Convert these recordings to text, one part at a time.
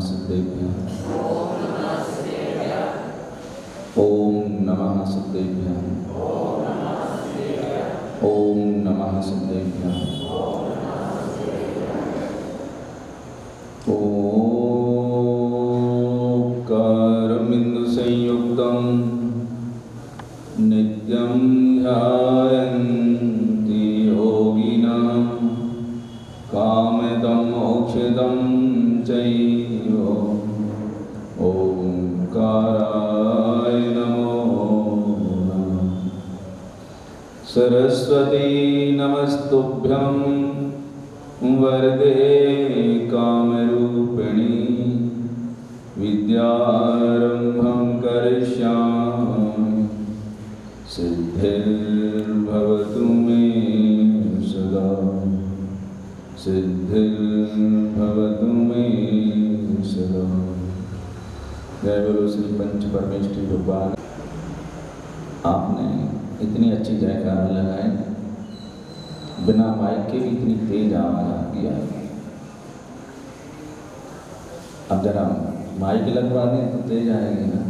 सिद्धेभ्यः। ओम नमः सिद्धेभ्यः। ओम नमः सिद्धेभ्यः। ओंकारबिंदु संयुक्तं नित्यं ध्यायन्ति योगिनः कामदं मोक्षदं चैव ओंकाराय नमो नमः। सरस्वती नमस्तुभ्यं वरदे कामरूपिणी विद्यारंभं करिष्यामि सिद्धिर्भवतु मे सदा सिद्धिर्भवतु मे सदा। जय बोलो श्री पंच परमेष्ठी भगवान। आपने इतनी अच्छी जयकारा लगाई, बिना माइक के भी इतनी तेज आवाज आती है। अब जरा माइक लगवा दें तो तेज आएगी ना।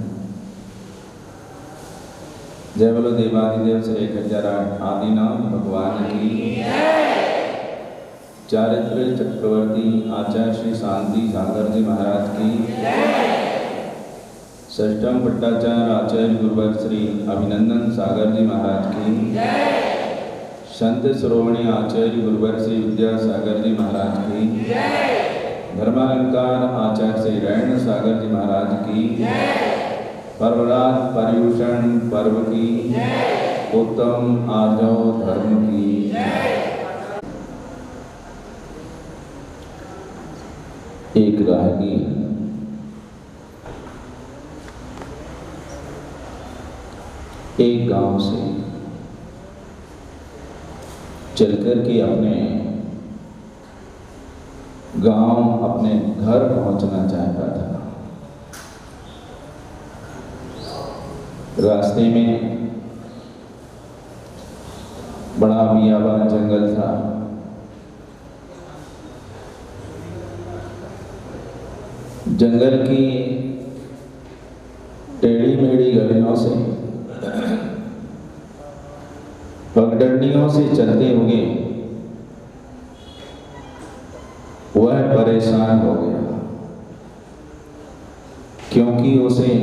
जय बोलो देवादिदेव श्री 1008 आदिनाथ भगवान की। चारित्र चक्रवर्ती आचार्य श्री शांति सागर जी महाराज की। षष्ठम भट्टाचार्य आचार्य गुरुवर श्री अभिनंदन सागर जी महाराज की। संत श्रोमणी आचार्य गुरुवर श्री विद्यासागर जी महाराज की। धर्मालंकार आचार्य श्री रैण सागर जी महाराज की। पर्वराज पर्यूषण पर्व की। उत्तम आर्जव धर्म की। एक राहगीर एक गांव से चलकर के अपने गांव अपने घर पहुंचना चाहता था। रास्ते में बड़ा बियाबान जंगल था। जंगल की टेढ़ी मेढ़ी गलियों से पगडंडियों से चलते हुए वह परेशान हो गया, क्योंकि उसे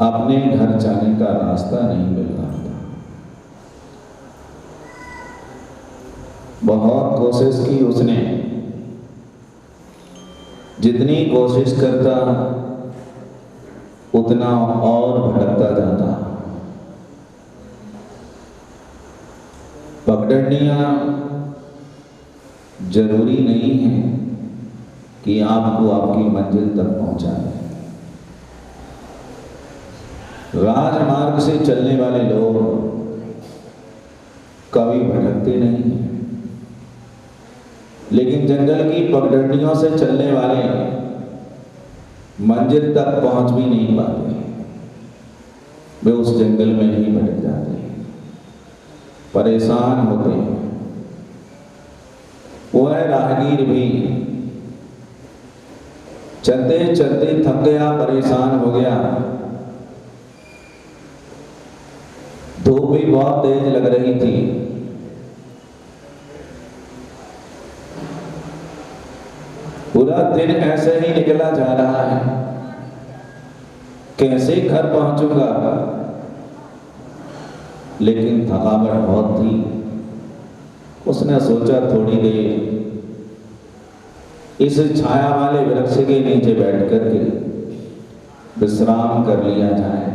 अपने घर जाने का रास्ता नहीं मिल रहा था। बहुत कोशिश की उसने, जितनी कोशिश करता उतना और भटकता जाता। पगडंडियां जरूरी नहीं है कि आपको आपकी मंजिल तक पहुंचाए। राजमार्ग से चलने वाले लोग कभी भटकते नहीं हैं, लेकिन जंगल की पगडंडियों से चलने वाले मंजिल तक पहुंच भी नहीं पाते। वे उस जंगल में ही भटक जाते हैं, परेशान होते हैं। वह राहगीर भी चलते चलते थक गया, परेशान हो गया। धूप भी बहुत तेज लग रही थी। पूरा दिन ऐसे ही निकला जा रहा है, कैसे घर पहुंचूंगा। लेकिन थकावट बहुत थी। उसने सोचा थोड़ी देर इस छाया वाले वृक्ष के नीचे बैठ करके विश्राम कर लिया जाए,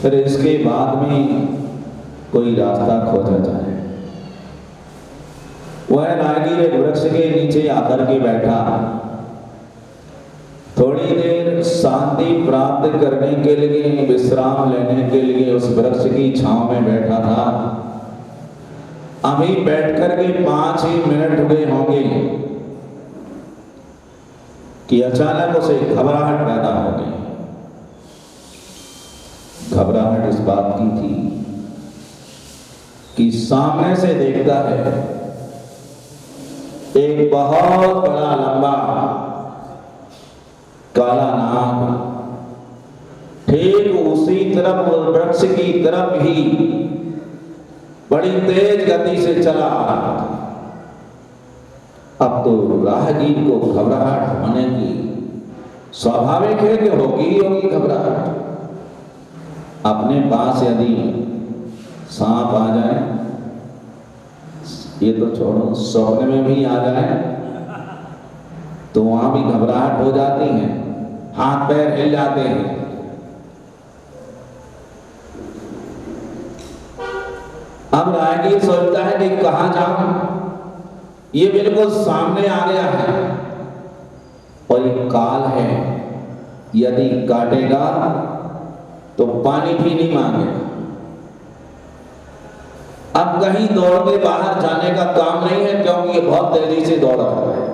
फिर इसके बाद में कोई रास्ता खोजा जाए। वह राहगीर एक वृक्ष के नीचे आकर के बैठा। थोड़ी देर शांति प्राप्त करने के लिए, विश्राम लेने के लिए उस वृक्ष की छांव में बैठा था। अभी बैठ करके 5 ही मिनट हुए होंगे कि अचानक उसे घबराहट पैदा हो गई। घबराहट इस बात की थी कि सामने से देखता है एक बहुत बड़ा लंबा काला नाग ठीक उसी तरफ वृक्ष की तरफ ही बड़ी तेज गति से चला आ रहा था। अब तो राहगीर को घबराहट होने की स्वाभाविक है कि होगी घबराहट। अपने पास यदि सांप आ जाए, ये तो छोड़ो, सपने में भी आ जाए तो वहां भी घबराहट हो जाती है, हाथ पैर हिल जाते हैं। अब राहगीर सोचता है कि कहां जाऊं, ये बिल्कुल सामने आ गया है और ये काल है, यदि काटेगा तो पानी भी नहीं मांगेगा। अब कहीं दौड़ के बाहर जाने का काम नहीं है, क्योंकि ये बहुत तेजी से दौड़ा हुआ है।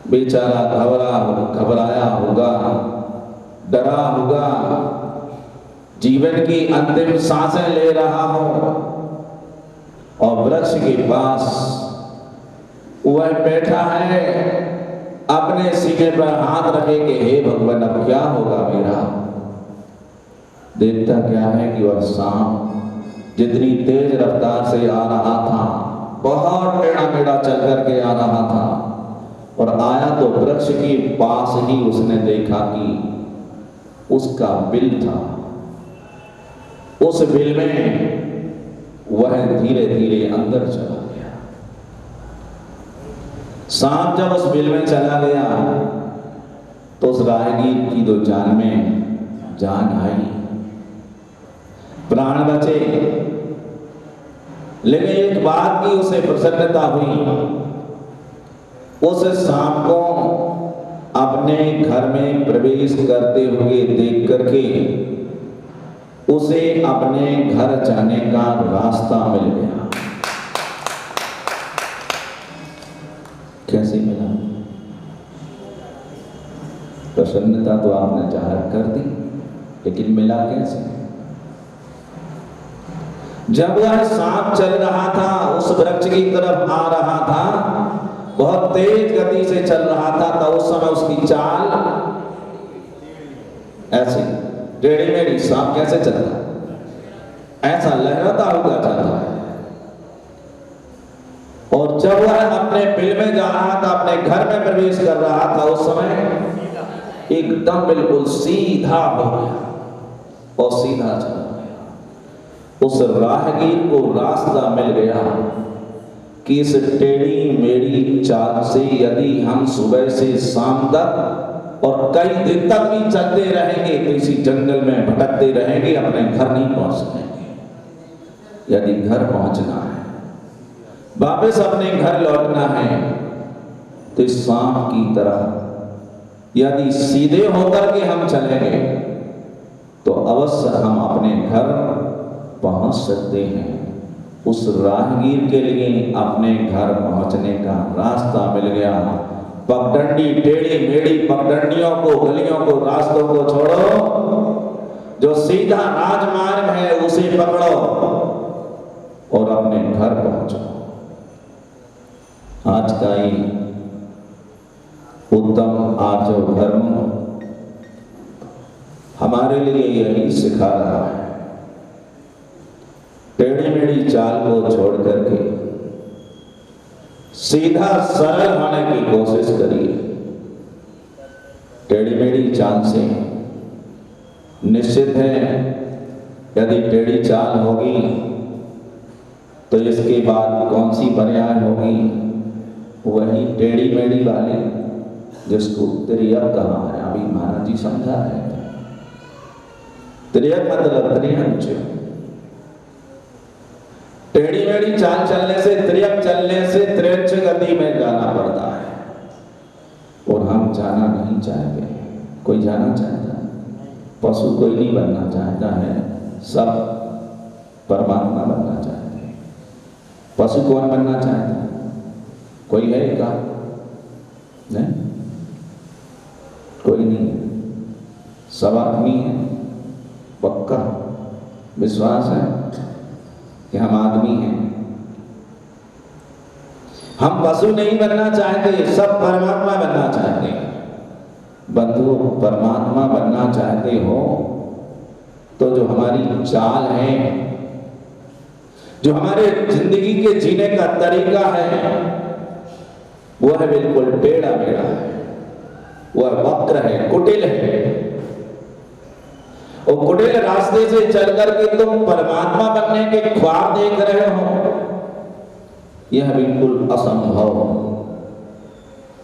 बेचारा घबराया होगा, डरा होगा, जीवन की अंतिम सांसें ले रहा हो, और वृक्ष के पास वह बैठा है, अपने सीने पर हाथ रखे कि हे भगवान अब क्या होगा मेरा। देखता क्या है कि वह सांप जितनी तेज रफ्तार से आ रहा था, बहुत टेढ़ा मेढ़ा चल करके आ रहा था, और आया तो वृक्ष के पास ही उसने देखा कि उसका बिल था। उस बिल में वह धीरे धीरे अंदर चला गया। सांप जब उस बिल में चला गया तो उस राहगीर की तो जान में जान आई, प्राण बचे। लेकिन एक बात की उसे प्रसन्नता हुई, उस सांप को अपने घर में प्रवेश करते हुए देख करके उसे अपने घर जाने का रास्ता मिल गया। कैसे मिला? प्रसन्नता तो आपने जाहिर कर दी, लेकिन मिला कैसे? जब वह सांप चल रहा था, उस वृक्ष की तरफ आ रहा था, बहुत तेज गति से चल रहा था, तो उस समय उसकी चाल ऐसी टेढ़ी मेढ़ी। सांप कैसे चलता है? ऐसा लहराता हुआ जाता है। और जब वह अपने बिल में जा रहा था, अपने घर में प्रवेश कर रहा था, उस समय एकदम बिल्कुल सीधा हो गया और सीधा चला गया। उस राहगीर को रास्ता मिल गया कि इस टेढ़ी मेढ़ी चाल से यदि हम सुबह से शाम तक और कई दिन तक भी चलते रहेंगे तो इसी जंगल में भटकते रहेंगे, अपने घर नहीं पहुंच सकेंगे। यदि घर पहुंचना है, वापस अपने घर लौटना है, तो इस सांप की तरह यदि सीधे होकर के हम चलेंगे तो अवश्य हम अपने घर पहुंच सकते हैं। उस राहगीर के लिए अपने घर पहुंचने का रास्ता मिल गया। पगडंडी, टेढ़ी मेढ़ी पगडंडियों को, गलियों को, रास्तों को छोड़ो, जो सीधा राजमार्ग है उसे पकड़ो और अपने घर पहुंचो। आज का ही उत्तम आर्य धर्म हमारे लिए यही सिखा रहा है। टेढ़ी मेढ़ी चाल को छोड़ करके सीधा सरल होने की कोशिश करिए। टेढ़ी मेढ़ी चाल से निश्चित है यदि टेढ़ी चाल होगी तो इसके बाद कौन सी पर्याय होगी? वही टेढ़ी मेढ़ी वाली जिसको त्रियक कहा है। अभी महाराज जी समझा है, त्रियक मतलब त्रियंच। टेढ़ी मेढ़ी चाल चलने से, त्रियक चलने से त्रियंच गति में जाना पड़ता है और हम जाना नहीं चाहते। कोई जाना चाहता है? पशु कोई नहीं बनना चाहता है, सब परमात्मा बनना चाहते हैं। पशु कौन बनना चाहता है? कोई है क्या? नहीं, कोई नहीं। सब आदमी है, पक्का विश्वास है कि हम आदमी हैं। हम पशु नहीं बनना चाहते, सब परमात्मा बनना चाहते हैं। बंधु, परमात्मा बनना चाहते हो तो जो हमारी चाल है, जो हमारे जिंदगी के जीने का तरीका है, वो है बिल्कुल टेढ़ा मेढ़ा है, वह वक्र है, कुटिल है। और कुटिल रास्ते से चल करके तुम परमात्मा बनने के ख्वाब देख रहे हो, यह बिल्कुल असंभव,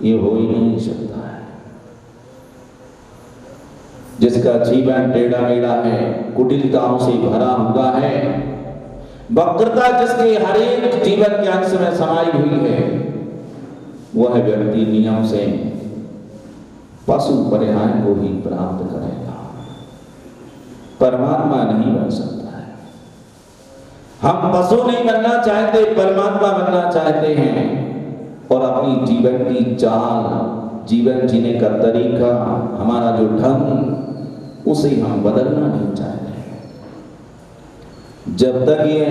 ये हो ही नहीं सकता है। जिसका जीवन टेढ़ा मेढ़ा है, कुटिलताओं से भरा हुआ है, वक्रता जिसके हर एक जीवन के अंश में समाई हुई है, वह व्यक्ति नियम से पशु परिहार को ही प्राप्त करेगा, परमात्मा नहीं बन सकता है। हम पशु नहीं बनना चाहते, परमात्मा बनना चाहते हैं, और अपनी जीवन की चाल, जीवन जीने का तरीका, हमारा जो ढंग, उसे हम बदलना नहीं चाहते। जब तक ये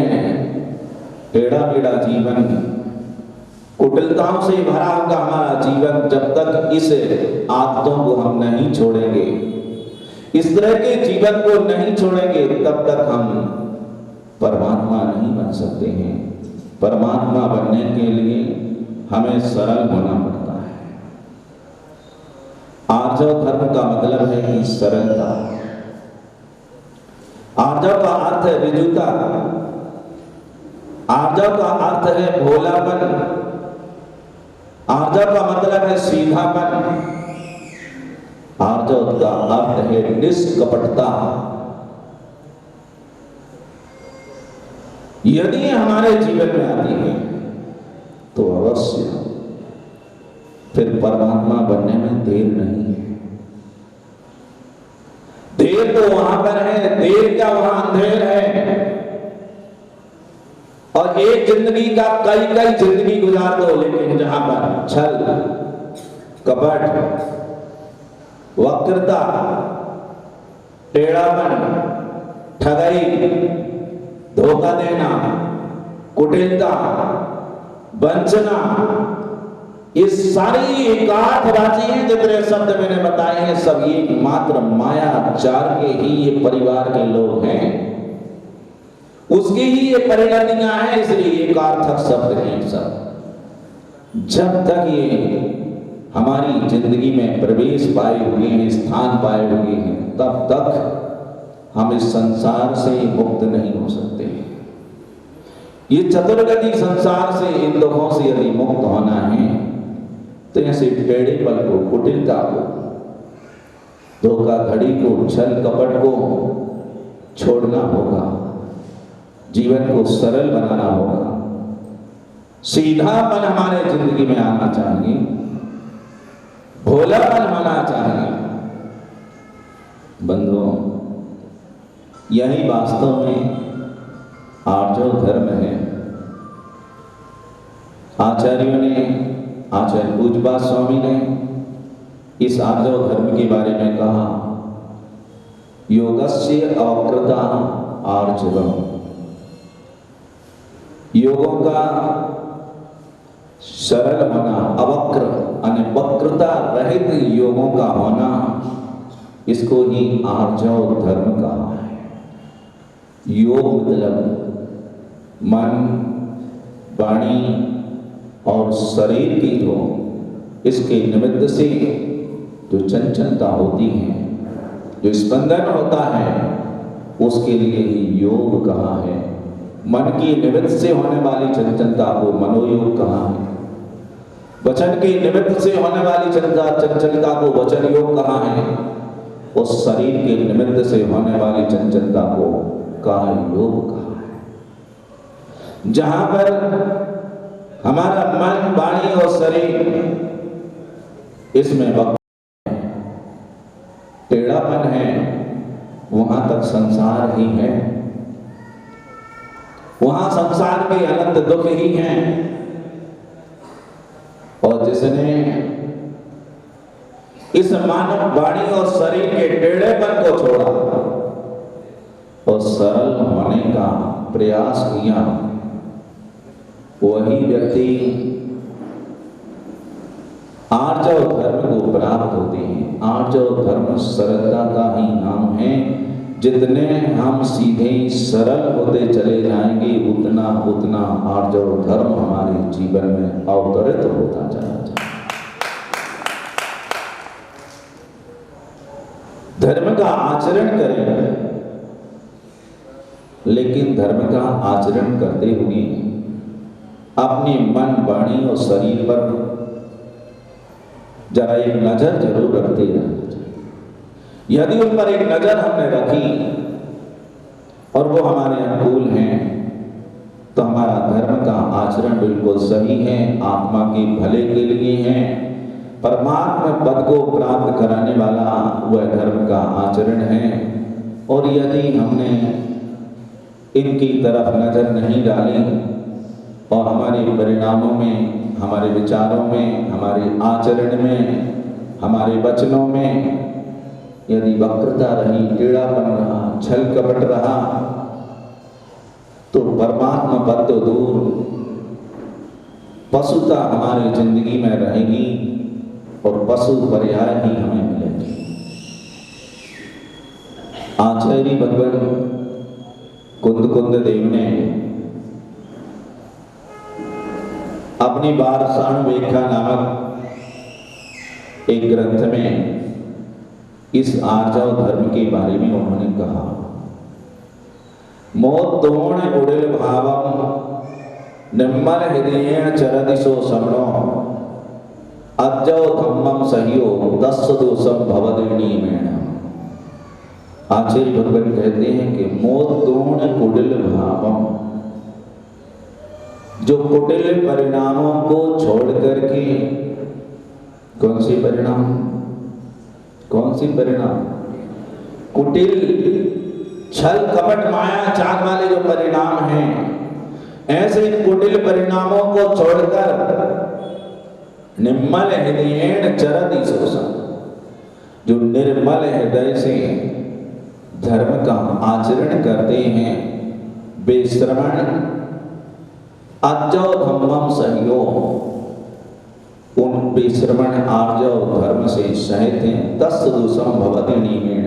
टेढ़ा मेढ़ा जीवन, कुटिलताओं से भरा होगा हमारा जीवन, जब तक इस आदतों को हम नहीं छोड़ेंगे, इस तरह के जीवन को नहीं छोड़ेंगे, तब तक हम परमात्मा नहीं बन सकते हैं। परमात्मा बनने के लिए हमें सरल होना पड़ता है। आर्जव धर्म का मतलब है कि सरलता। आर्जव का अर्थ है ऋजुता, आर्जव का अर्थ है भोलापन, आर्जव का मतलब है सीधापन, आर्जव का अर्थ है निष्कपटता। यदि हमारे जीवन में आती है तो अवश्य फिर परमात्मा बनने में देर नहीं है। देर तो वहां पर है, देर क्या वहां अंधेर है। और एक जिंदगी का कई कई जिंदगी गुजार दो, लेकिन जहां पर छल, कपट, वक्रता, टेढ़ापन, ठगाई, धोखा देना, कुटिलता, वंचना, ये सारी एकार्थ राशि हैं, जितने शब्द मैंने बताए हैं, सब एक मात्र मायाचार के ही ये परिवार के लोग हैं, उसकी ही ये परिणतियां हैं, इसलिए एकार्थक शब्द हैं सब। जब तक ये हमारी जिंदगी में प्रवेश पाए हुए हैं, स्थान पाए हुए हैं, तब तक हम इस संसार से मुक्त नहीं हो सकते। ये चतुर्गति संसार से, इन दुखों से यदि मुक्त होना है तो ऐसे टेढ़ेपन को, कुटिलता को, धोखाधड़ी को, छल कपट को छोड़ना होगा, जीवन को सरल बनाना होगा, सीधापन हमारे जिंदगी में आना चाहिए, भोलापन होना चाहिए। बंधुओं, यही वास्तव में आर्जव धर्म है। आचार्यों ने, आचार्य पूज्यपाद स्वामी ने इस आर्जव धर्म के बारे में कहा, योगस्य अवक्रता आर्जवम। योगों का सरल होना, अवक्र यानी वक्रता रहित योगों का होना, इसको ही आर्जव धर्म कहा है। योग मतलब मन, वाणी और शरीर की जो इसके निमित्त से जो चंचलता होती है, जो स्पंदन होता है, उसके लिए ही योग कहा है। मन की निमित्त से होने वाली चंचलता को मनोयोग कहा है। वचन के निमित्त से होने वाली चंचलता को वचन योग कहा है। उस शरीर के निमित्त से होने वाली चंचलता को काल योग कहा है। जहां पर हमारा मन, वाणी और शरीर, इसमें टेढ़ापन है, वहां तक संसार ही है, वहां संसार के अनंत दुख ही हैं। और जिसने इस मानव वाणी और शरीर के टेढ़ेपन को छोड़ा और सरल होने का प्रयास किया, वही व्यक्ति आर्जव धर्म को प्राप्त होते हैं। आर्जव आर्जव धर्म सरलता का ही नाम है। जितने हम सीधे सरल होते चले जाएंगे उतना उतना आर्जव धर्म हमारे जीवन में अवतरित होता चला जाएगा। धर्म का आचरण करें, लेकिन धर्म का आचरण करते हुए अपने मन, वाणी और शरीर पर जरा एक नजर जरूर रखते रहना चाहिए। यदि उन पर एक नजर हमने रखी और वो हमारे अनुकूल हैं तो हमारा धर्म का आचरण बिल्कुल सही है, आत्मा के भले के लिए है, परमात्मा पद को प्राप्त कराने वाला वह धर्म का आचरण है। और यदि हमने इनकी तरफ नजर नहीं डाली और हमारे परिणामों में, हमारे विचारों में, हमारे आचरण में, हमारे वचनों में यदि वक्रता रही, टेढ़ापन रहा, छल कपट रहा, तो परमात्मा पद तो दूर, पशुता हमारी जिंदगी में रहेगी और पशु पर्याय ही हमें मिलेगी। आचार्य भगवान कुंद देव ने अपनी वारसाणुवेक्षा नामक एक ग्रंथ में इस आर्जव धर्म के बारे में उन्होंने कहा, मोद्दोण गुडिल भावम निर्मल हृदयेन चरति सो समणो अज्जव धम्मम सहियो दस्स दोषम भवदीर्णीमेण। आचार्य भगवान कहते हैं कि मोद्दोण कुटिल भावम, जो कुटिल परिणामों को छोड़ करके, कौन से परिणाम, कौन सी परिणाम, कुटिल छल कपट माया चाल वाले जो परिणाम हैं, ऐसे कुटिल परिणामों को छोड़कर निर्मल हृदयेन चरति सो समणो, जो निर्मल हृदय से धर्म का आचरण करते हैं, बेश्रवण अज्जव धम्मम सहियो, उन बेश्रवण आर्जव धर्म से सहित हैं, दस्स दोषम भवदीर्णीमेण,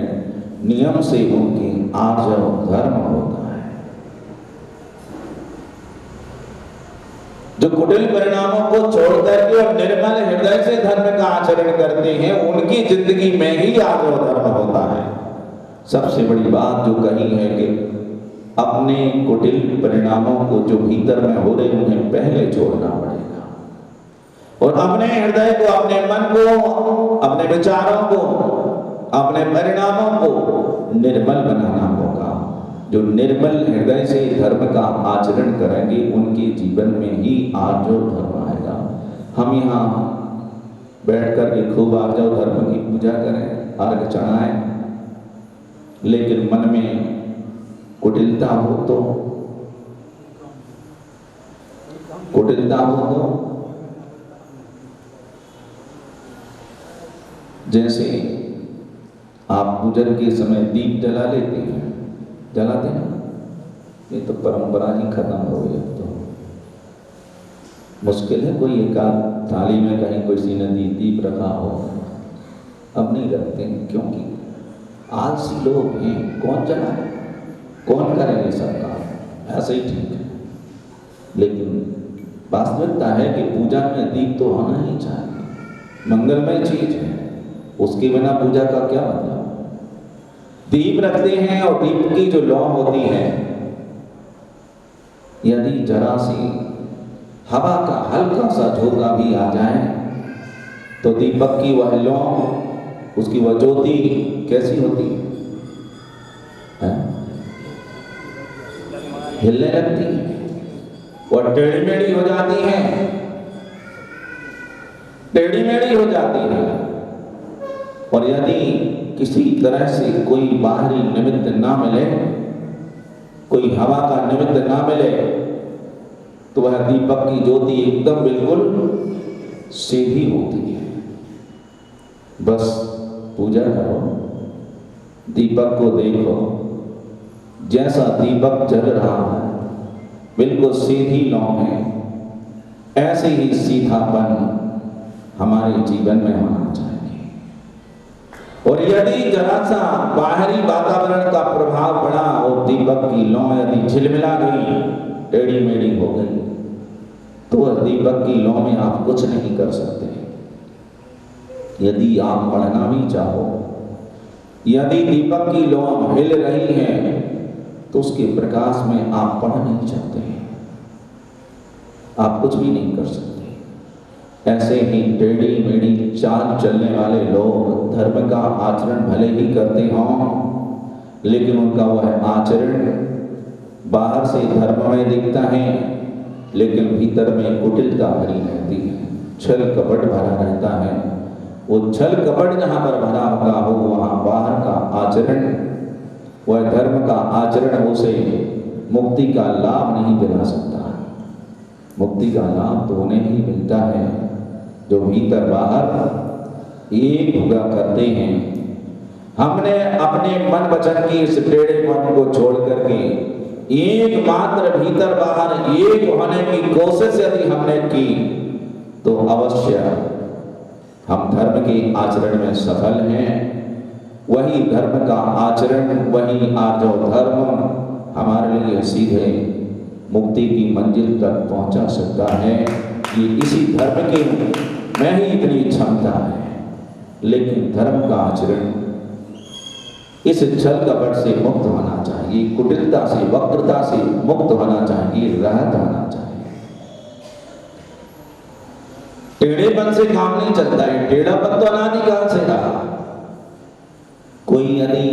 नियम से उनके आर्जव धर्म होता है। जो कुटिल परिणामों को छोड़ करके और निर्मल हृदय से धर्म का आचरण करते हैं, उनकी जिंदगी में ही आर्जव धर्म होता है। सबसे बड़ी बात जो कही है कि अपने कुटिल परिणामों को जो भीतर में हो रहे उन्हें पहले छोड़ना पड़ेगा और अपने हृदय को, अपने मन को, अपने विचारों को, अपने परिणामों को निर्मल बनाना होगा। जो निर्मल हृदय से धर्म का आचरण करेंगे उनके जीवन में ही आर्जव धर्म आएगा। हम यहाँ बैठ कर के खूब आर्जव धर्म की पूजा करें, अर्घ चढ़ाएं, लेकिन मन में कुटिलता हो तो, कुटिलता हो तो जैसे आप पूजन के समय दीप जला लेते हैं, जलाते हैं, ये तो परंपरा ही खत्म हो गई। अब तो मुश्किल है कोई एक आध थाली में कहीं किसी ने दीप रखा हो, अब नहीं रखते क्योंकि आलसी लोग हैं, कौन जलाए, कौन करेंगे सब काम, ऐसे ही ठीक है। लेकिन वास्तविकता है कि पूजा में दीप तो होना ही चाहिए, मंगलमय चीज है, उसके बिना पूजा का क्या मतलब। दीप रखते हैं और दीप की जो लौ होती है, यदि जरा सी हवा का हल्का सा झोंका भी आ जाए तो दीपक की वह लौ, उसकी वह ज्योति कैसी होती है, हिलने लगती है और टेढ़ी मेढ़ी हो जाती है, टेढ़ी मेढ़ी हो जाती है। और यदि किसी तरह से कोई बाहरी निमित्त ना मिले, कोई हवा का निमित्त ना मिले, तो वह दीपक की ज्योति एकदम बिल्कुल सीधी होती है। बस पूजा करो, दीपक को देखो, जैसा दीपक जल रहा है बिल्कुल सीधी लौ है, ऐसे ही सीधापन हमारे जीवन में होना चाहिए। और यदि जरा सा बाहरी वातावरण का प्रभाव पड़ा और दीपक की लौ यदि झिलमिला गई, टेढ़ी मेढ़ी हो गई, तो दीपक की लौ में आप कुछ नहीं कर सकते। यदि आप पढ़ना भी चाहो, यदि दीपक की लौ हिल रही है, तो उसके प्रकाश में आप पढ़ नहीं सकते हैं, आप कुछ भी नहीं कर सकते। ऐसे ही टेढ़ी मेढ़ी चाल चलने वाले लोग धर्म का आचरण भले ही करते हों, लेकिन उनका वह आचरण बाहर से धर्ममय दिखता है, लेकिन भीतर में कुटिलता भरी रहती है, छल कपट भरा रहता है। वो छल कपट जहाँ पर भरा होगा हो, वहाँ बाहर का आचरण, वह धर्म का आचरण उसे मुक्ति का लाभ नहीं दिला सकता। मुक्ति का लाभ तो उन्हें ही मिलता है जो भीतर बाहर एक हुआ करते हैं। हमने अपने मन वचन की इस टेढ़े मन को छोड़ करके एक मात्र भीतर बाहर एक होने की कोशिश यदि हमने की, तो अवश्य हम धर्म के आचरण में सफल हैं। वही धर्म का आचरण, वही आर्जव धर्म हमारे लिए सीधे मुक्ति की मंजिल तक पहुंचा सकता है। ये इसी धर्म के में ही इतनी क्षमता है। लेकिन धर्म का आचरण इस छल कपट से मुक्त होना चाहिए, कुटिलता से, वक्रता से मुक्त होना चाहिए, रहत होना चाहिए। टेढ़ेपन से काम नहीं चलता है। टेढ़ापन तो अनादिकाल से रहा। कोई यदि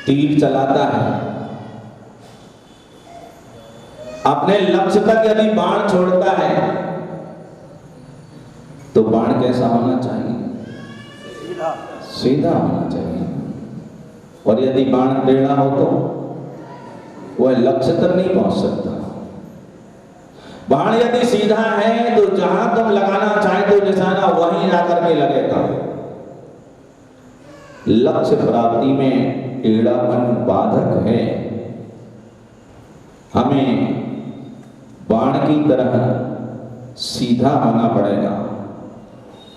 तीर चलाता है, अपने लक्ष्य तक यदि बाण छोड़ता है, तो बाण कैसा होना चाहिए? सीधा होना चाहिए। और यदि बाण टेढ़ा हो तो वह लक्ष्य तक नहीं पहुंच सकता। बाण यदि सीधा है तो जहां तुम लगाना चाहे तो निशाना वहीं जाकर के लगेगा। लक्ष्य प्राप्ति में टेढ़ापन बाधक है। हमें बाण की तरह सीधा होना पड़ेगा,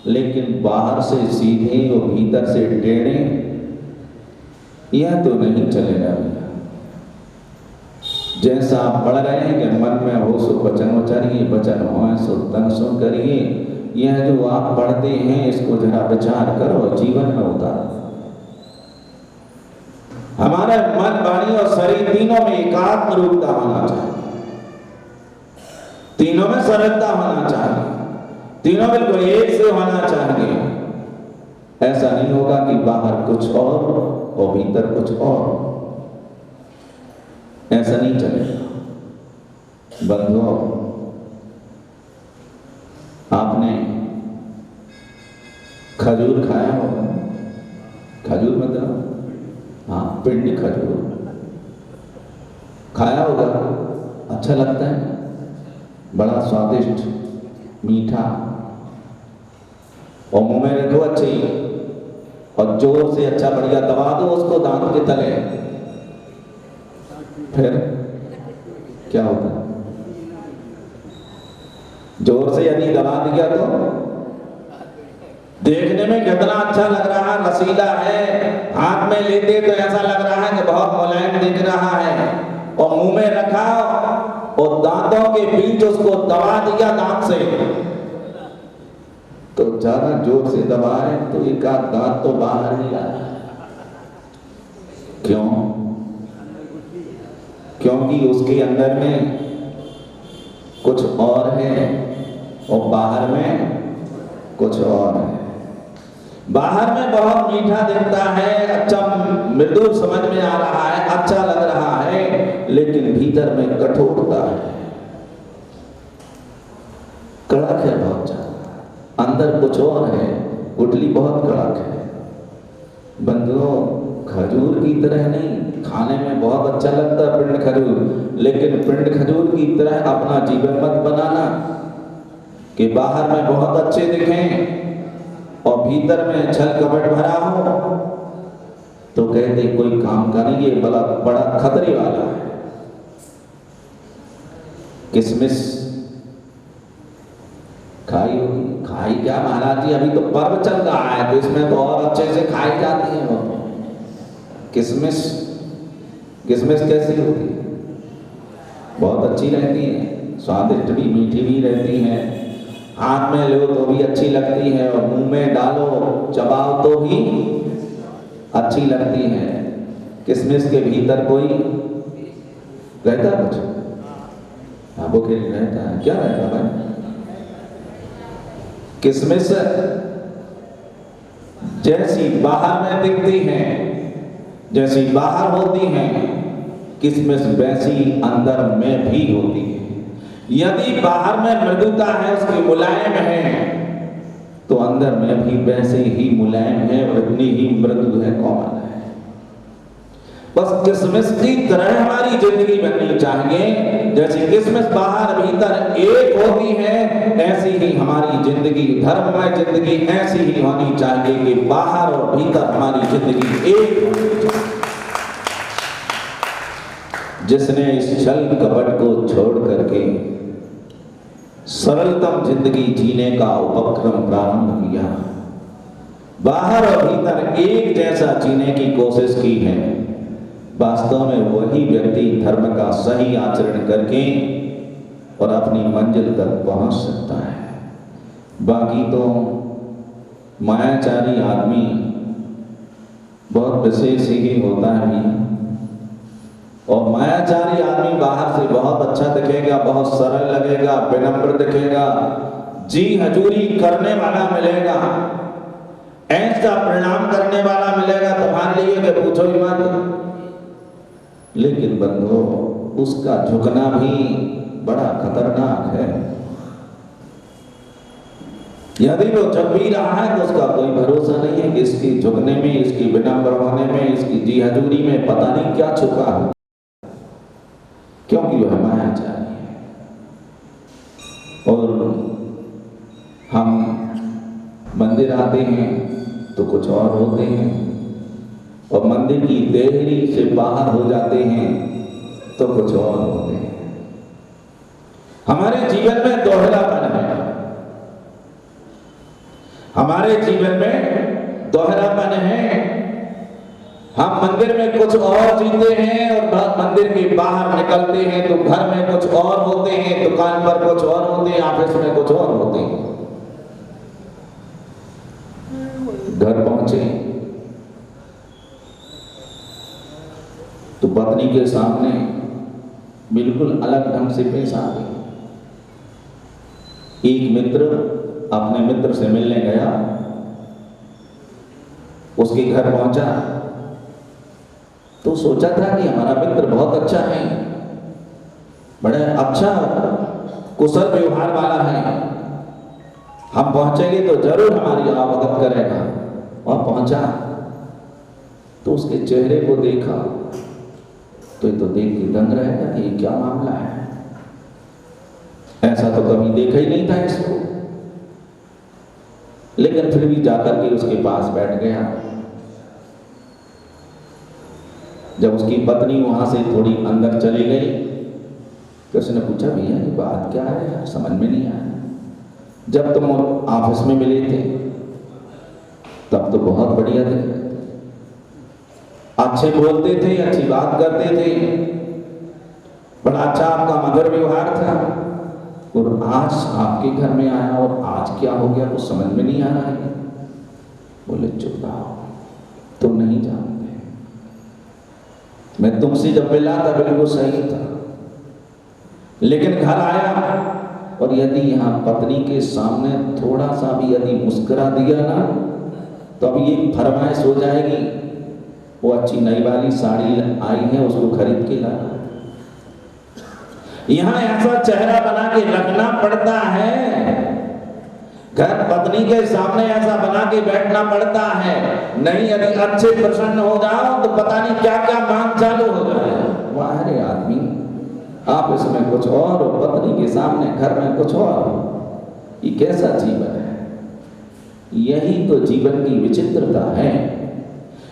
लेकिन बाहर से सीधे और भीतर से टेढ़े, यह तो नहीं चलेगा। जैसा आप पढ़ रहे हैं कि मन में हो सो वचन उचारिए, वचन हो सो तन सो करिए, यह जो आप पढ़ते हैं इसको जरा विचार करो, जीवन में उतारो। हमारे मन, वाणी और शरीर तीनों में एकात्म रूपता होना चाहिए, तीनों में सरलता होना चाहिए, तीनों बिल्कुल एक से होना चाहिए। ऐसा नहीं होगा कि बाहर कुछ और भीतर कुछ और, ऐसा नहीं चलेगा। बंधुओं, आपने खजूर खाया होगा। खजूर मतलब हाँ, पिंडी खजूर खाया होगा। अच्छा लगता है, बड़ा स्वादिष्ट, मीठा, और मुंह में रखो अच्छी, और जोर से अच्छा बढ़िया दबा दो उसको दांत के तले, फिर क्या होता है? जोर से यदि दबा दिया तो देखने में कितना अच्छा लग रहा है, रसीला है, हाथ में लेते तो ऐसा लग रहा है कि बहुत मुलायम दिख रहा है, और मुंह में रखा और दांतों के बीच उसको दबा दिया दांत से, तो ज्यादा जोर से दबाए तो एक आध दांत तो बाहर ही आया। क्यों? क्योंकि उसके अंदर में कुछ और है और बाहर में कुछ और है। बाहर में बहुत मीठा दिखता है, अच्छा मृदु समझ में आ रहा है, अच्छा लग रहा है, लेकिन भीतर में कठोरता है, कड़क है बहुत ज्यादा, अंदर कुछ और है, गुठली बहुत कड़क है। बंधुओं, खजूर की तरह नहीं, खाने में बहुत अच्छा लगता है पिंड खजूर, लेकिन पिंड खजूर की तरह अपना जीवन मत बनाना कि बाहर में बहुत अच्छे दिखें और भीतर में छल कपट भरा हो, तो कहते कोई काम का नहीं, ये बड़ा खतरे वाला है। किसमिस खाई होगी, भाई क्या महाराज जी, अभी तो पर्व चल रहा है तो इसमें तो और अच्छे से खाई जाती है। वो किशमिश, किशमिश कैसी होती है? बहुत अच्छी रहती है, स्वादिष्ट भी, मीठी भी रहती है। हाथ में लो तो भी अच्छी लगती है और मुंह में डालो चबाओ तो भी अच्छी लगती है। किशमिश के भीतर कोई रहता कुछ? हाँ, वो क्या रहता है? क्या रहता है भाई? किशमिश जैसी बाहर में दिखती हैं, जैसी बाहर होती हैं, किशमिश वैसी अंदर में भी होती है। यदि बाहर में मृदुता है, उसकी मुलायम है, तो अंदर में भी वैसे ही मुलायम है और इतनी ही मृदु है, कोमल है। बस किशमिश की तरह हमारी जिंदगी बननी चाहिए। जैसे किशमिश बाहर भीतर एक होती है, ऐसी ही हमारी जिंदगी, धर्ममय जिंदगी ऐसी ही होनी चाहिए कि बाहर और भीतर हमारी जिंदगी एक होनी चाहिए। जिसने इस छल कपट को छोड़ करके सरलतम जिंदगी जीने का उपक्रम प्रारंभ किया, बाहर और भीतर एक जैसा जीने की कोशिश की है, वास्तव में वही व्यक्ति धर्म का सही आचरण करके और अपनी मंजिल तक पहुंच सकता है। बाकी तो मायाचारी आदमी बहुत विशेष ही होता है, और मायाचारी आदमी बाहर से बहुत अच्छा दिखेगा, बहुत सरल लगेगा, विनम्र दिखेगा, जी हजूरी करने वाला मिलेगा, ऐसा परिणाम करने वाला मिलेगा तुम्हारे लिए कि पूछो ही मत। लेकिन बंधु, उसका झुकना भी बड़ा खतरनाक है। यदि वो झुक भी रहा है तो उसका कोई भरोसा नहीं है कि इसके झुकने में, इसकी विनम्र होने में, इसकी जी हजूरी में पता नहीं क्या छुपा है, क्योंकि वह मायाचारी है। और हम मंदिर आते हैं तो कुछ और होते हैं, और मंदिर की देहरी से बाहर हो जाते हैं तो कुछ और होते हैं। हमारे जीवन में दोहरापन है, हमारे जीवन में दोहरापन है। हम मंदिर में कुछ और जीते हैं और मंदिर के बाहर निकलते हैं तो घर में कुछ और होते हैं, दुकान पर कुछ और होते हैं, ऑफिस में कुछ और होते हैं। घर पहुंचे तो पत्नी के सामने बिल्कुल अलग ढंग से पेश आ गई। एक मित्र अपने मित्र से मिलने गया, उसके घर पहुंचा तो सोचा था कि हमारा मित्र बहुत अच्छा है, बड़ा अच्छा कुशल व्यवहार वाला है, हम पहुंचेंगे तो जरूर हमारी आवभगत करेगा। और पहुंचा तो उसके चेहरे को देखा तो ये तो देख के दंग रहेगा कि ये क्या मामला है, ऐसा तो कभी देखा ही नहीं था इसको। लेकिन फिर भी जाकर के उसके पास बैठ गया। जब उसकी पत्नी वहां से थोड़ी अंदर चली गई तो उसने पूछा, भैया ये बात क्या है यार, समझ में नहीं आया। जब तुम ऑफिस में मिले थे तब तो बहुत बढ़िया थे, अच्छे बोलते थे, अच्छी बात करते थे, बड़ा अच्छा आपका मधुर व्यवहार था, और आज आपके घर में आया और आज क्या हो गया कुछ समझ में नहीं आ रहा है। बोले चुप रहो, तुम नहीं जानते, मैं तुमसे जब मिला था बिल्कुल सही था, लेकिन घर आया और यदि यहाँ पत्नी के सामने थोड़ा सा भी यदि मुस्कुरा दिया ना तो अब ये फरमाइश हो जाएगी, वो अच्छी नई वाली साड़ी आई है उसको खरीद के लाना। यहाँ ऐसा चेहरा बना के रखना पड़ता है, घर पत्नी के सामने ऐसा बना के बैठना पड़ता है, नहीं यदि अच्छे प्रसन्न हो जाओ तो पता नहीं क्या क्या मांग चालू हो जाए। वाह रे आदमी, आप इसमें कुछ और, पत्नी के सामने घर में कुछ और, ये कैसा जीवन है? यही तो जीवन की विचित्रता है,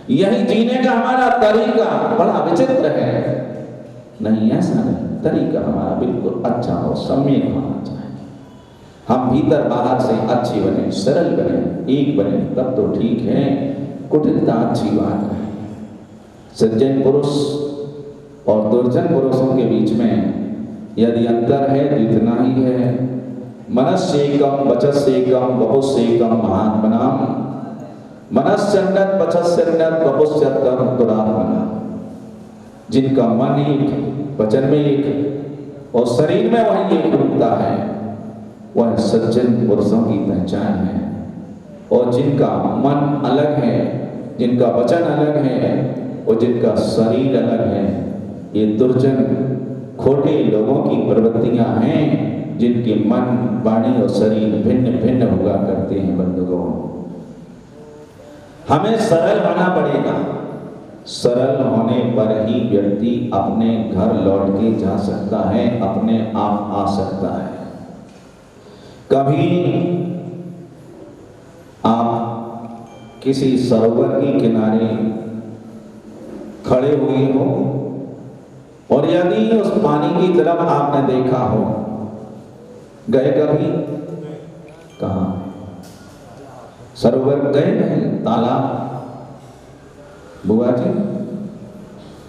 यही जीने का हमारा तरीका बड़ा विचित्र है। नहीं, ऐसा नहीं, तरीका हमारा बिल्कुल अच्छा और सम्यक होना चाहिए। हम भीतर बाहर से अच्छे बने, सरल बने, एक बने, तब तो ठीक है। कुटिलता अच्छी बात है। सज्जन पुरुष और दुर्जन पुरुषों के बीच में यदि अंतर है तो इतना ही है। मनस्येकम वचस्येकम वपुस्येकम महात्मनाम मनस्यन्नत वचस्यन्नत वपुस्यन्नत दुरात्मना। जिनका मन एक, वचन में एक और शरीर में वही एक रूपता है, वह सज्जन पुरुषों की पहचान है। और जिनका मन अलग है, जिनका वचन अलग है और जिनका शरीर अलग है, ये दुर्जन खोटे लोगों की प्रवृत्तियां हैं, जिनके मन, वाणी और शरीर भिन्न भिन्न हुआ करते हैं। बंधुओं, हमें सरल होना पड़ेगा। सरल होने पर ही व्यक्ति अपने घर लौट के जा सकता है, अपने आप आ सकता है। कभी आप किसी सरोवर के किनारे खड़े हुए हो और यदि उस पानी की तरफ आपने देखा हो, गए कभी? कहां? सरोवर गए नहीं? तालाब? बुआ जी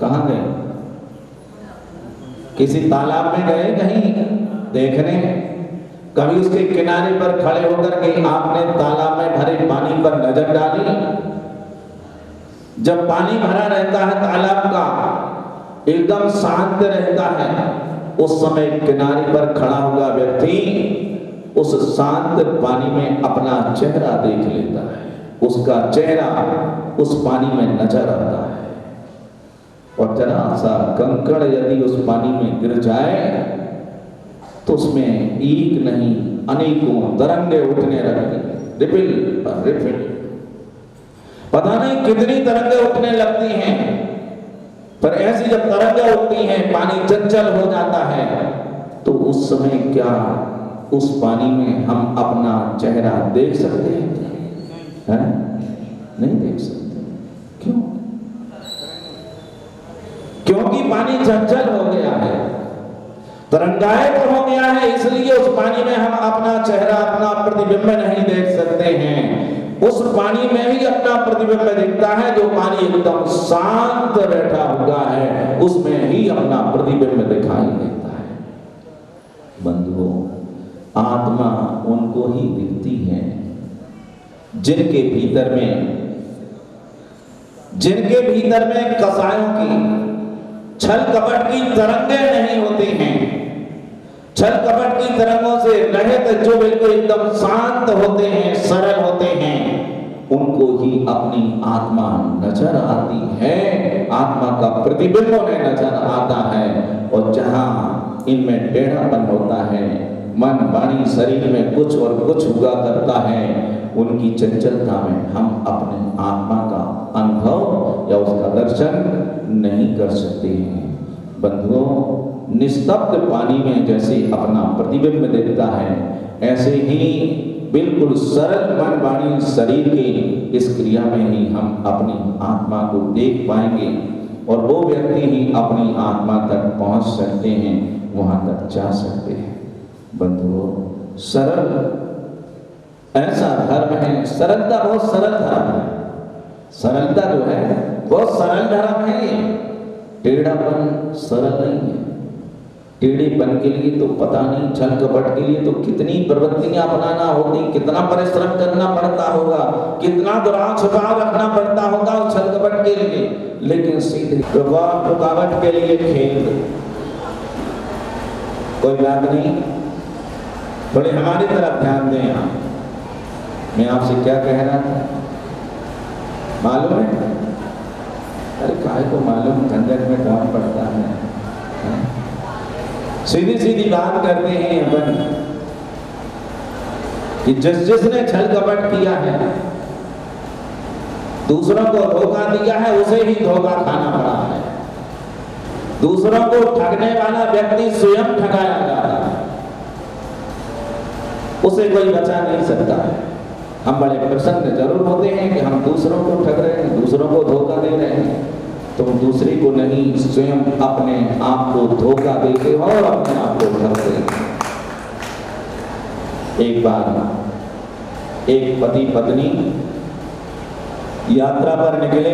कहां गए? किसी तालाब में गए कहीं देखने? कभी उसके किनारे पर खड़े होकर के आपने तालाब में भरे पानी पर नजर डाली? जब पानी भरा रहता है तालाब का, एकदम शांत रहता है, उस समय किनारे पर खड़ा हुआ व्यक्ति उस शांत पानी में अपना चेहरा देख लेता है। उसका चेहरा उस पानी में नजर आता है। और जरा सा कंकड़ यदि उस पानी में गिर जाए तो उसमें एक नहीं अनेकों तरंगे उठने लगती, रिपिल पर रिपिल, पता नहीं कितनी तरंगे उठने लगती हैं। पर ऐसी जब तरंगे उठती हैं, पानी चंचल हो जाता है, तो उस समय क्या उस पानी में हम अपना चेहरा देख सकते हैं? नहीं देख सकते। क्यों? क्योंकि पानी चंचल हो गया है, तरंगायित हो गया है, इसलिए उस पानी में हम अपना चेहरा, अपना प्रतिबिंब नहीं देख सकते हैं। उस पानी में ही अपना प्रतिबिंब दिखता है। जो पानी एकदम शांत बैठा हुआ है, उसमें ही अपना प्रतिबिंब दिखाई देता है। बंधुओं, आत्मा उनको ही दिखती है जिनके भीतर में कसायों की, छल कपट की तरंगे नहीं होती हैं। छल कपट की तरंगों से रहित जो बिल्कुल एकदम शांत होते हैं, सरल होते हैं, उनको ही अपनी आत्मा नजर आती है, आत्मा का प्रतिबिंब उन्हें नजर आता है। और जहां इनमें टेढ़ापन होता है, मन, वाणी, शरीर में कुछ और कुछ हुआ करता है, उनकी चंचलता में हम अपने आत्मा का अनुभव या उसका दर्शन नहीं कर सकते हैं। बंधुओं, निस्तब्ध पानी में जैसे अपना प्रतिबिंब दिखता है, ऐसे ही बिल्कुल सरल मन, वाणी, शरीर के इस क्रिया में ही हम अपनी आत्मा को देख पाएंगे और वो व्यक्ति ही अपनी आत्मा तक पहुंच सकते हैं, वहां तक जा सकते हैं। बंधुओं, सरल ऐसा धर्म है, सरलता बहुत सरल धर्म है। सरलता जो है बहुत सरल धर्म है। टेढ़ापन सरल नहीं है। टेढ़ेपन के लिए तो पता नहीं, छल कपट के लिए तो कितनी प्रवृत्तियां अपनाना होती, कितना परिश्रम करना पड़ता होगा, कितना दुराव छुपाव रखना पड़ता होगा उस छल कपट के लिए। लेकिन सीधे रुकावट के लिए खेल, कोई बात नहीं, थोड़ी हमारी तरफ ध्यान दें। आप, मैं आपसे क्या कह रहा था मालूम है? अरे काय को मालूम, झंझट में कौन पड़ता है? सीधी सीधी बात करते हैं अपन कि जिसने छल कपट किया है, दूसरों को धोखा दिया है, उसे ही धोखा खाना पड़ा है। दूसरों को ठगने वाला व्यक्ति स्वयं ठगाया जाता है, उसे कोई बचा नहीं सकता है। हम बड़े प्रसन्न जरूर होते हैं कि हम दूसरों को ठग रहे हैं, दूसरों को धोखा दे रहे हैं। तुम दूसरे को नहीं, स्वयं अपने आप को धोखा देते हो और अपने आप को ठगते हो। एक बार एक पति पत्नी यात्रा पर निकले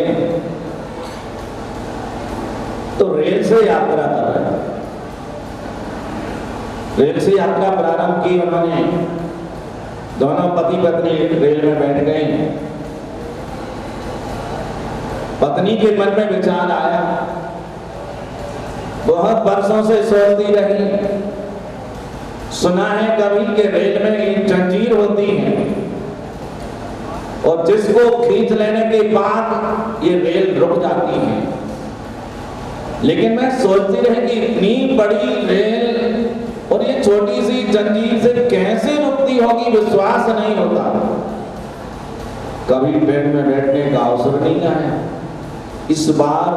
तो रेल से यात्रा कर रहे थे। रेल से यात्रा प्रारंभ की उन्होंने, दोनों पति पत्नी रेल में बैठ गए। पत्नी के मन में विचार आया, बहुत वर्षों से सोचती रही, सुना है कभी के रेल में एक जंजीर होती है और जिसको खींच लेने के बाद ये रेल रुक जाती है, लेकिन मैं सोचती रही कि इतनी बड़ी रेल और ये छोटी सी जंजीर से कैसे रुकती होगी, विश्वास नहीं होता। कभी ट्रेन में बैठने का अवसर नहीं आया, इस बार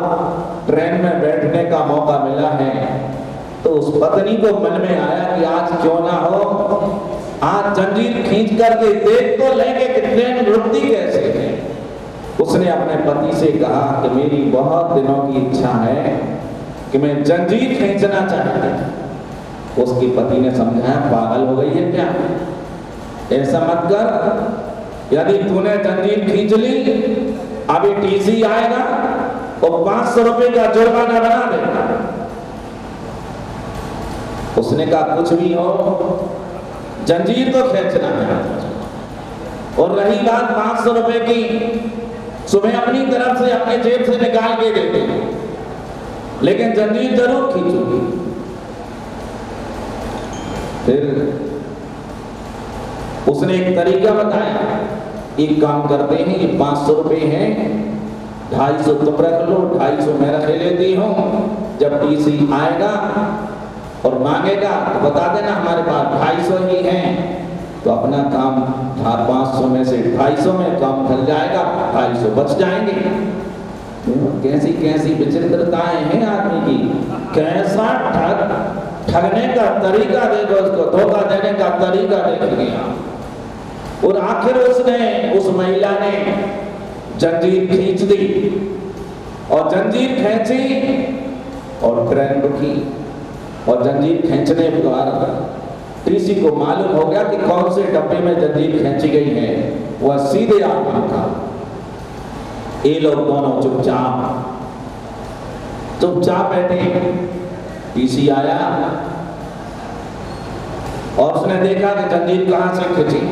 ट्रेन में बैठने का मौका मिला है तो उस पत्नी को मन में आया कि आज क्यों ना हो, आज जंजीर खींच करके देख तो लेंगे कि ट्रेन रुकती कैसे है। उसने अपने पति से कहा कि मेरी बहुत दिनों की इच्छा है कि मैं जंजीर खींचना चाहती हूं। उसके पति ने समझाया, पागल हो गई है क्या, ऐसा मत कर, यदि तूने जंजीर खींच ली अभी टीसी आएगा और 500 रुपए का जुर्माना बना देगा। उसने कहा कुछ भी हो, जंजीर तो खींचना है। और रही बात 500 रुपए की, सुबह अपनी तरफ से अपने जेब से निकाल के देते, लेकिन जंजीर जरूर खींचूंगी। फिर उसने एक तरीका बताया, एक काम करते हैं, ये 500 रुपए हैं, 250 तुम रख लो, 250 मैं रख लेती हूँ। जब टीसी आएगा और मांगेगा तो बता देना हमारे पास 250 ही हैं, तो अपना काम 500 में से 250 में काम चल जाएगा, 250 बच जाएंगे। कैसी कैसी विचित्रताएं हैं आदमी की, कैसा ठगने का तरीका देखो, उसको धोखा देने का तरीका देखिए। और आखिर उसने, उस महिला ने जंजीर खींच दी और जंजीर खींची और ट्रेन रुकी। और जंजीर खींचने के बाद टीसी को मालूम हो गया कि कौन से डब्बे में जंजीर खींची गई है, वह सीधे आत्मा था। ये लोग दोनों चुपचाप बैठे। टीसी आया और उसने देखा कि जंजीर कहां से खींची,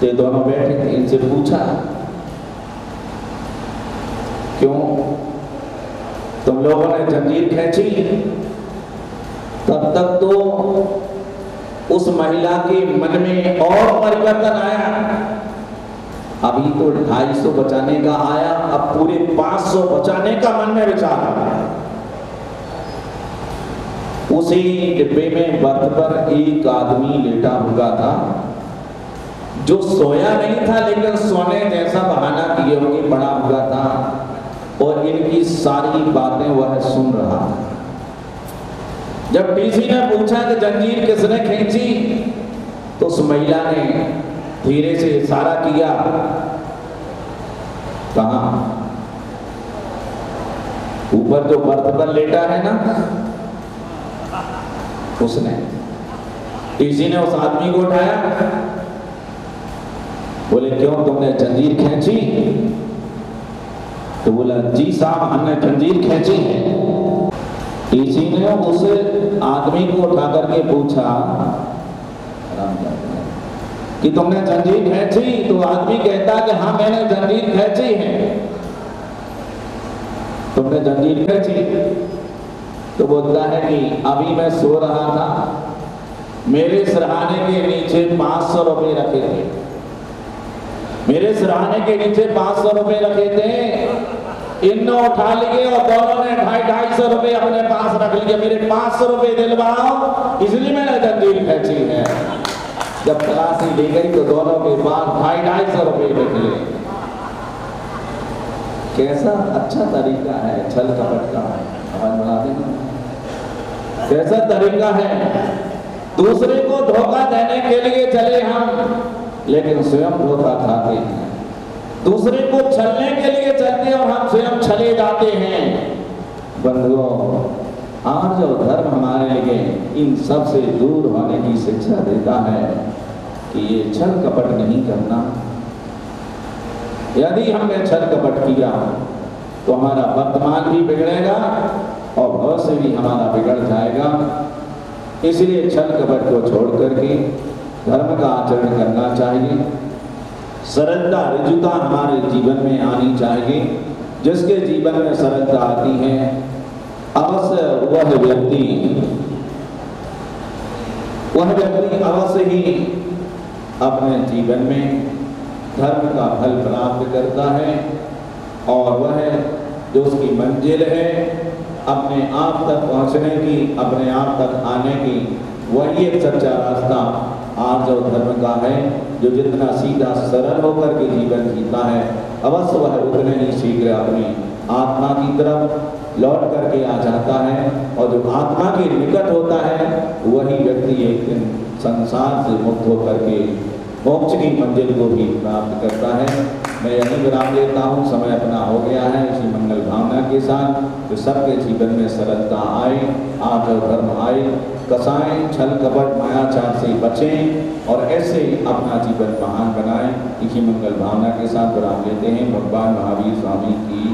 तो दोनों बैठे थे। इनसे पूछा, क्यों तुम लोगों ने जंजीर खींची? तब तक तो उस महिला के मन में और परिवर्तन आया। अभी तो 250 बचाने का आया, अब पूरे 500 बचाने का मन में विचार आया। उसी डिब्बे में बर्थ पर एक आदमी लेटा हुआ था, जो सोया नहीं था लेकिन सोने जैसा बहाना किए हुए पड़ा हुआ था और इनकी सारी बातें वह सुन रहा था। जब टीसी ने पूछा कि जंजीर किसने खींची, तो उस महिला ने धीरे से इशारा किया, कहा ऊपर जो बर्थ पर लेटा है ना, उसने। टीसी ने उस आदमी को उठाया, बोले क्यों तुमने जंजीर खींची? तो बोला जी साहब हमने जंजीर खींची है। टीसी ने उस आदमी को उठा करके पूछा कि तुमने जंजीर खींची? तो आदमी कहता कि हाँ मैंने जंजीर खींची है। तुमने जंजीर खींची? तो बोलता है कि अभी मैं सो रहा था, मेरे सिरहाने के नीचे 500 रुपए रखे थे, मेरे सिरहाने के नीचे 500 रुपए रखे थे, इनने उठा लिए और दोनों ने 250 रुपए अपने पास रख लिए। मेरे 500 रुपए दिलवाओ, इसलिए मैंने जंजीर खींची है। जब तलाशी ली गई तो दोनों के पास 250 रुपए निकले। कैसा अच्छा तरीका है छल कपट का, आवाज बढ़ा देना। कैसा तरीका है, दूसरे को धोखा देने के लिए चले हम, लेकिन स्वयं धोखा खाते हैं। दूसरे को छलने के लिए चलते और हम स्वयं छले जाते हैं। बंधुओं, आज जो धर्म हमारे लिए इन सब से दूर होने की शिक्षा देता है कि ये छल कपट नहीं करना। यदि हमने छल कपट किया तो हमारा वर्तमान भी बिगड़ेगा और भविष्य भी हमारा बिगड़ जाएगा। इसलिए छल कपट को छोड़ करके धर्म का आचरण करना चाहिए। सरलता ऋजुता हमारे जीवन में आनी चाहिए। जिसके जीवन में सरलता आती है अवश्य वह व्यक्ति अवश्य ही अपने जीवन में धर्म का फल प्राप्त करता है और वह जो उसकी मंजिल है अपने आप तक पहुंचने की, अपने आप तक आने की, वही एक सच्चा रास्ता आज जो धर्म का है। जो जितना सीधा सरल होकर के जीवन जीता है अवश्य वह उतने ही शीघ्र अपनी आत्मा की तरफ लौट करके आ जाता है और जो आत्मा के निकट होता है वही व्यक्ति एक दिन संसार से मुक्त होकर के मोक्ष की मंजिल को भी प्राप्त करता है। मैं यही विराम देता हूँ, समय अपना हो गया है। इसी मंगल भावना के साथ जो सबके जीवन में सरलता आए, आज और धर्म आए, कसाएं, छल कपट मायाचार से बचें और ऐसे अपना जीवन महान बनाएं। इसी मंगल भावना के साथ विराम लेते हैं। भगवान महावीर स्वामी की